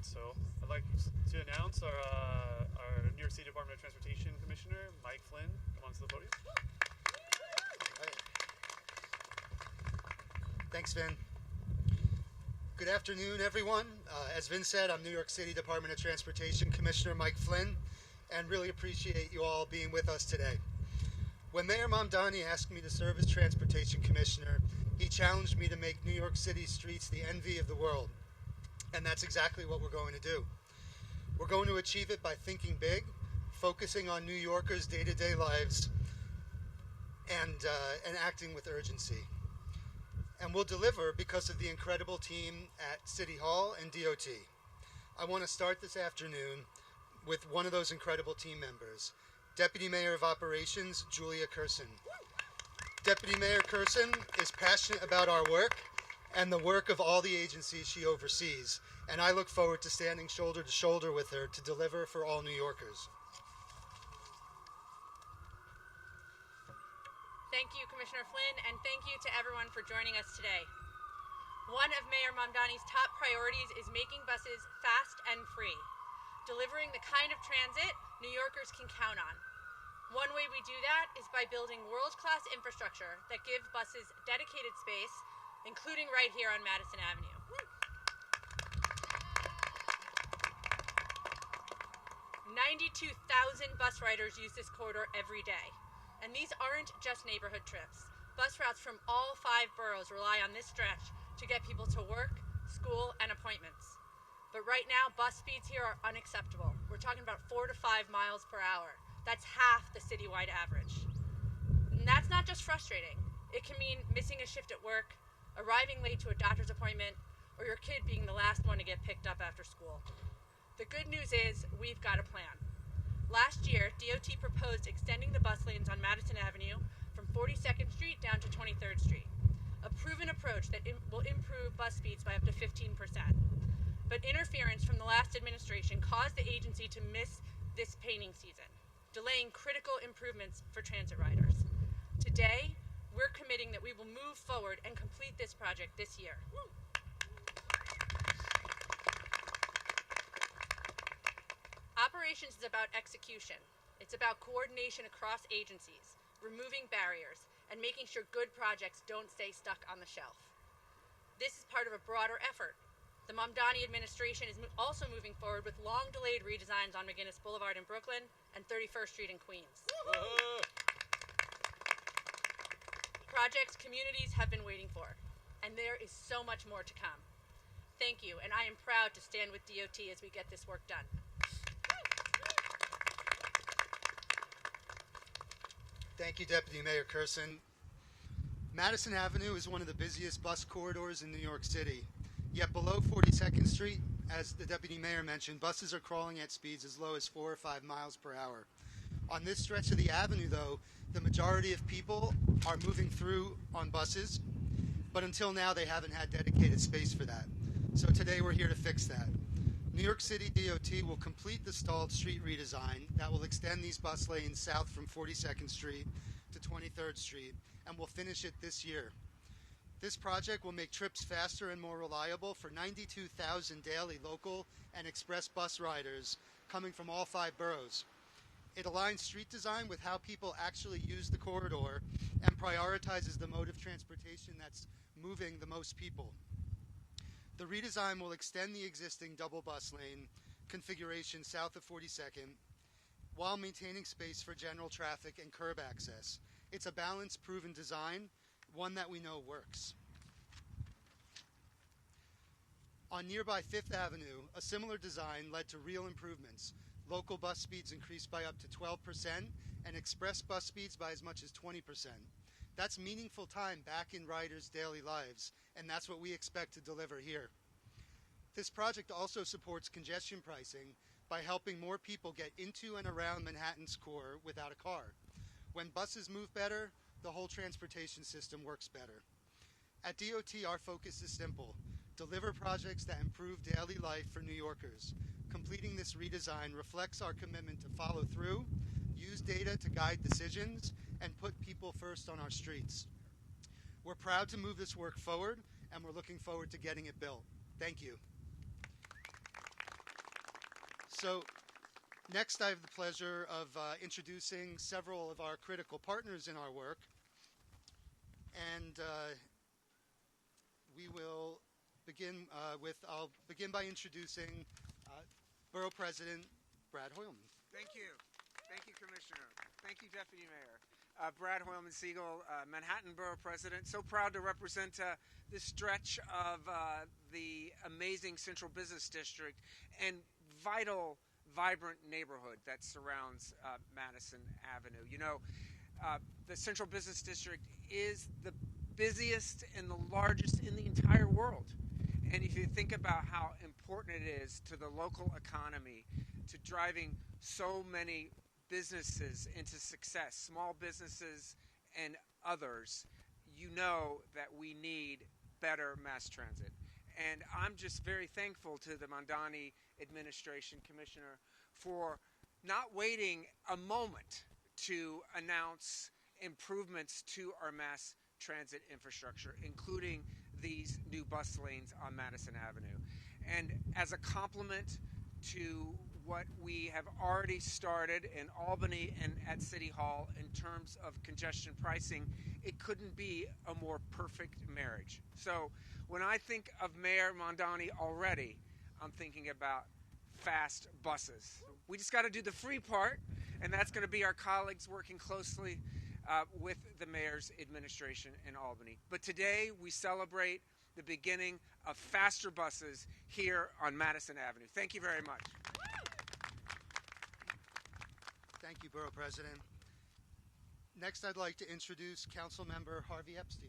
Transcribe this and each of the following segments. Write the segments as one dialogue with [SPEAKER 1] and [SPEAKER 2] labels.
[SPEAKER 1] So I'd like to announce our New York City Department of Transportation Commissioner, Mike Flynn. Come on to the podium.
[SPEAKER 2] Thanks, Vin. Good afternoon, everyone. As Vin said, I'm New York City Department of Transportation Commissioner Mike Flynn, and really appreciate you all being with us today. When Mayor Mamdani asked me to serve as Transportation Commissioner, he challenged me to make New York City streets the envy of the world. And that's exactly what we're going to do. We're going to achieve it by thinking big, focusing on New Yorkers' day-to-day lives, and acting with urgency. And we'll deliver because of the incredible team at City Hall and DOT. I want to start this afternoon with one of those incredible team members, Deputy Mayor of Operations, Julia Kerson. Deputy Mayor Kerson is passionate about our work and the work of all the agencies she oversees, and I look forward to standing shoulder to shoulder with her to deliver for all New Yorkers.
[SPEAKER 3] Thank you, Commissioner Flynn, and thank you to everyone for joining us today. One of Mayor Mamdani's top priorities is making buses fast and free, delivering the kind of transit New Yorkers can count on. One way we do that is by building world-class infrastructure that gives buses dedicated space, including right here on Madison Avenue. "92,000 bus riders use this corridor every day. And these aren't just neighborhood trips. Bus routes from all 5 boroughs rely on this stretch to get people to work, school, and appointments. But right now, bus speeds here are unacceptable. We're talking about 4 to 5 miles per hour. That's half the citywide average. And that's not just frustrating. It can mean missing a shift at work, arriving late to a doctor's appointment, or your kid being the last one to get picked up after school. The good news is we've got a plan. Last year, DOT proposed extending the bus lanes on Madison Avenue from 42nd Street down to 23rd Street, a proven approach that will improve bus speeds by up to 15%. But interference from the last administration caused the agency to miss this painting season, delaying critical improvements for transit riders. Today, we're committing that we will move forward and complete this project this year. Operations is about execution. It's about coordination across agencies, removing barriers, and making sure good projects don't stay stuck on the shelf. This is part of a broader effort. The Mamdani administration is also moving forward with long-delayed redesigns on McGinnis Boulevard in Brooklyn and 31st Street in Queens. Projects communities have been waiting for, and there is so much more to come. Thank you, and I am proud to stand with DOT as we get this work done.
[SPEAKER 2] Thank you, Deputy Mayor Kerson. Madison Avenue is one of the busiest bus corridors in New York City. Yet below 42nd Street, as the Deputy Mayor mentioned, buses are crawling at speeds as low as 4 or 5 miles per hour. On this stretch of the avenue, though, the majority of people are moving through on buses, but until now they haven't had dedicated space for that. So today we're here to fix that. New York City DOT will complete the stalled street redesign that will extend these bus lanes south from 42nd Street to 23rd Street, and will finish it this year. This project will make trips faster and more reliable for 92,000 daily local and express bus riders coming from all 5 boroughs. It aligns street design with how people actually use the corridor and prioritizes the mode of transportation that's moving the most people. The redesign will extend the existing double bus lane configuration south of 42nd while maintaining space for general traffic and curb access. It's a balanced, proven design, one that we know works. On nearby 5th Avenue, a similar design led to real improvements. Local bus speeds increased by up to 12% and express bus speeds by as much as 20%. That's meaningful time back in riders' daily lives, and that's what we expect to deliver here. This project also supports congestion pricing by helping more people get into and around Manhattan's core without a car. When buses move better, the whole transportation system works better. At DOT, our focus is simple: deliver projects that improve daily life for New Yorkers. Completing this redesign reflects our commitment to follow through, use data to guide decisions, and put people first on our streets. We're proud to move this work forward, and we're looking forward to getting it built. Thank you. So next I have the pleasure of introducing several of our critical partners in our work. And we will begin I'll begin by introducing Borough President Brad Hoylman.
[SPEAKER 4] Thank you. Thank you, Commissioner. Thank you, Deputy Mayor. Brad Hoylman Siegel, Manhattan Borough President. So proud to represent this stretch of the amazing Central Business District and vital, vibrant neighborhood that surrounds Madison Avenue. You know, the Central Business District is the busiest and the largest in the entire world. And if you think about how important it is to the local economy, to driving so many businesses into success, small businesses and others, you know that we need better mass transit. And I'm just very thankful to the Mamdani administration, Commissioner, for not waiting a moment to announce improvements to our mass transit infrastructure, including these new bus lanes on Madison Avenue. And as a complement to what we have already started in Albany and at City Hall in terms of congestion pricing, it couldn't be a more perfect marriage. So when I think of Mayor Mamdani already, I'm thinking about fast buses. We just got to do the free part, and that's going to be our colleagues working closely with the mayor's administration in Albany. But today we celebrate the beginning of faster buses here on Madison Avenue. Thank you very much.
[SPEAKER 2] Thank you, Borough President. Next, I'd like to introduce Councilmember Harvey Epstein.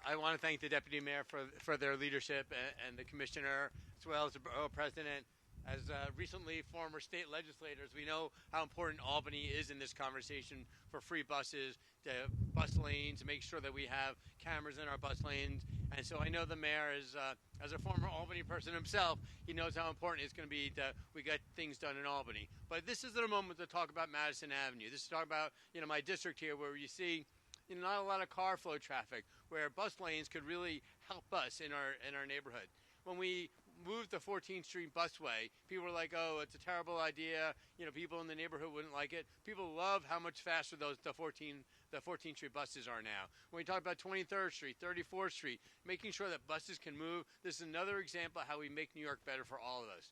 [SPEAKER 5] I want to thank the Deputy Mayor for their leadership and the Commissioner, as well as the Borough President. As recently former state legislators, we know how important Albany is in this conversation for free buses, the bus lanes, to make sure that we have cameras in our bus lanes. And so I know the mayor is, as a former Albany person himself, he knows how important it's going to be that we get things done in Albany. But this isn't a moment to talk about Madison Avenue. This is to talk about, my district here, where you see, not a lot of car flow traffic, where bus lanes could really help us in our neighborhood. When we moved the 14th Street busway, people were like, oh, it's a terrible idea. People in the neighborhood wouldn't like it. People love how much faster the 14th Street buses are now. When we talk about 23rd Street, 34th Street, making sure that buses can move, this is another example of how we make New York better for all of us.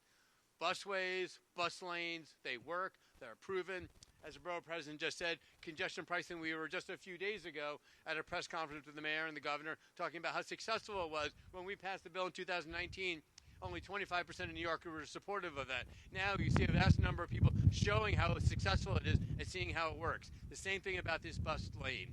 [SPEAKER 5] Busways, bus lanes, they work, they're proven. As the Borough President just said, congestion pricing, we were just a few days ago at a press conference with the mayor and the governor talking about how successful it was when we passed the bill in 2019. Only 25% of New Yorkers were supportive of that. Now you see a vast number of people showing how successful it is and seeing how it works. The same thing about this bus lane.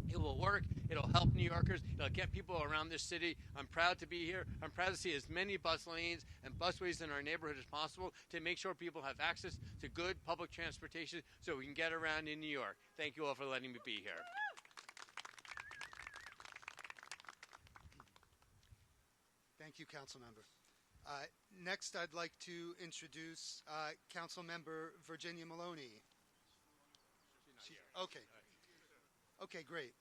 [SPEAKER 5] It will work. It'll help New Yorkers. It'll get people around this city. I'm proud to be here. I'm proud to see as many bus lanes and busways in our neighborhood as possible to make sure people have access to good public transportation so we can get around in New York. Thank you all for letting me be here.
[SPEAKER 2] Thank you, Councilmember. Next, I'd like to introduce Councilmember Virginia Maloney. Okay, great.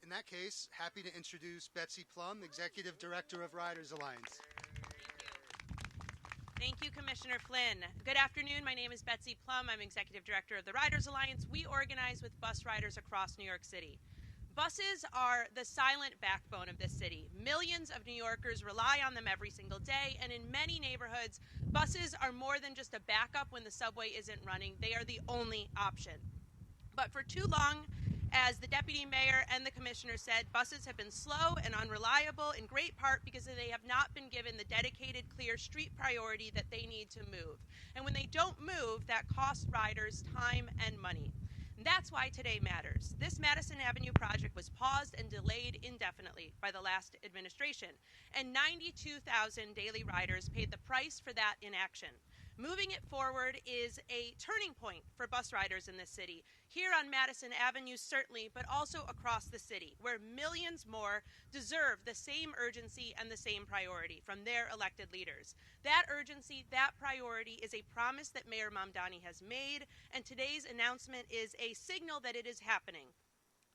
[SPEAKER 2] In that case, happy to introduce Betsy Plum, Executive Director of Riders Alliance.
[SPEAKER 6] Thank you, Commissioner Flynn. Good afternoon. My name is Betsy Plum. I'm Executive Director of the Riders Alliance. We organize with bus riders across New York City. Buses are the silent backbone of this city. Millions of New Yorkers rely on them every single day, and in many neighborhoods, buses are more than just a backup when the subway isn't running. They are the only option. But for too long, as the Deputy Mayor and the Commissioner said, buses have been slow and unreliable, in great part because they have not been given the dedicated, clear street priority that they need to move. And when they don't move, that costs riders time and money. And that's why today matters. This Madison Avenue project was paused and delayed indefinitely by the last administration, and 92,000 daily riders paid the price for that inaction. Moving it forward is a turning point for bus riders in this city, here on Madison Avenue certainly, but also across the city, where millions more deserve the same urgency and the same priority from their elected leaders. That urgency, that priority is a promise that Mayor Mamdani has made, and today's announcement is a signal that it is happening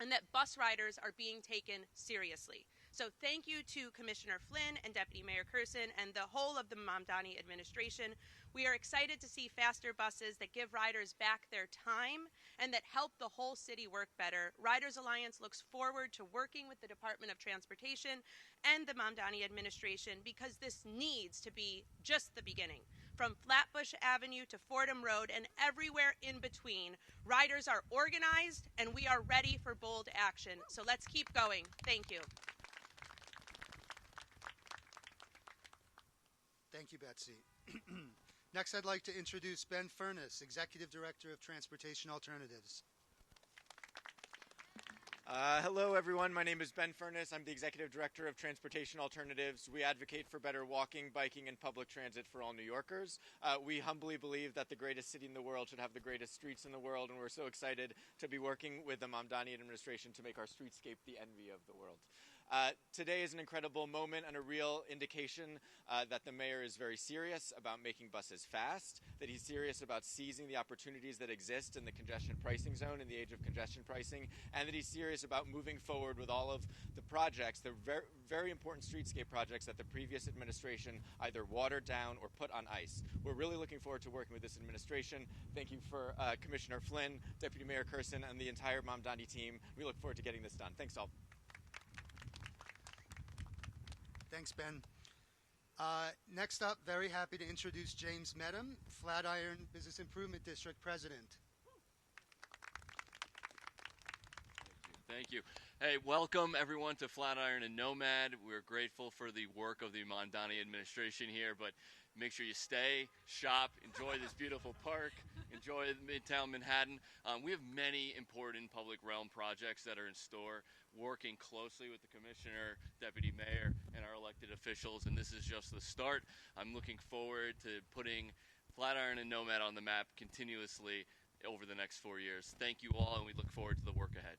[SPEAKER 6] and that bus riders are being taken seriously. So thank you to Commissioner Flynn and Deputy Mayor Kerson and the whole of the Mamdani administration. We are excited to see faster buses that give riders back their time and that help the whole city work better. Riders Alliance looks forward to working with the Department of Transportation and the Mamdani administration because this needs to be just the beginning. From Flatbush Avenue to Fordham Road and everywhere in between, riders are organized and we are ready for bold action. So let's keep going. Thank you.
[SPEAKER 2] Thank you, Betsy. Next, I'd like to introduce Ben Furness, Executive Director of Transportation Alternatives.
[SPEAKER 7] Hello, everyone. My name is Ben Furness. I'm the Executive Director of Transportation Alternatives. We advocate for better walking, biking, and public transit for all New Yorkers. We humbly believe that the greatest city in the world should have the greatest streets in the world, and we're so excited to be working with the Mamdani administration to make our streetscape the envy of the world. Today is an incredible moment and a real indication that the mayor is very serious about making buses fast, that he's serious about seizing the opportunities that exist in the congestion pricing zone in the age of congestion pricing, and that he's serious about moving forward with all of the projects, the very important streetscape projects that the previous administration either watered down or put on ice. We're really looking forward to working with this administration. Thank you for Commissioner Flynn, Deputy Mayor Kerson, and the entire Mamdani team. We look forward to getting this done. Thanks all.
[SPEAKER 2] Thanks, Ben. Next up, very happy to introduce James Medham, Flatiron Business Improvement District President.
[SPEAKER 8] Thank you. Hey, welcome everyone to Flatiron and Nomad. We're grateful for the work of the Mamdani administration here, but make sure you stay, shop, enjoy this beautiful park, enjoy Midtown Manhattan. We have many important public realm projects that are in store, working closely with the Commissioner, Deputy Mayor, and our elected officials, and this is just the start. I'm looking forward to putting Flatiron and Nomad on the map continuously over the next 4 years. Thank you all, and we look forward to the work ahead.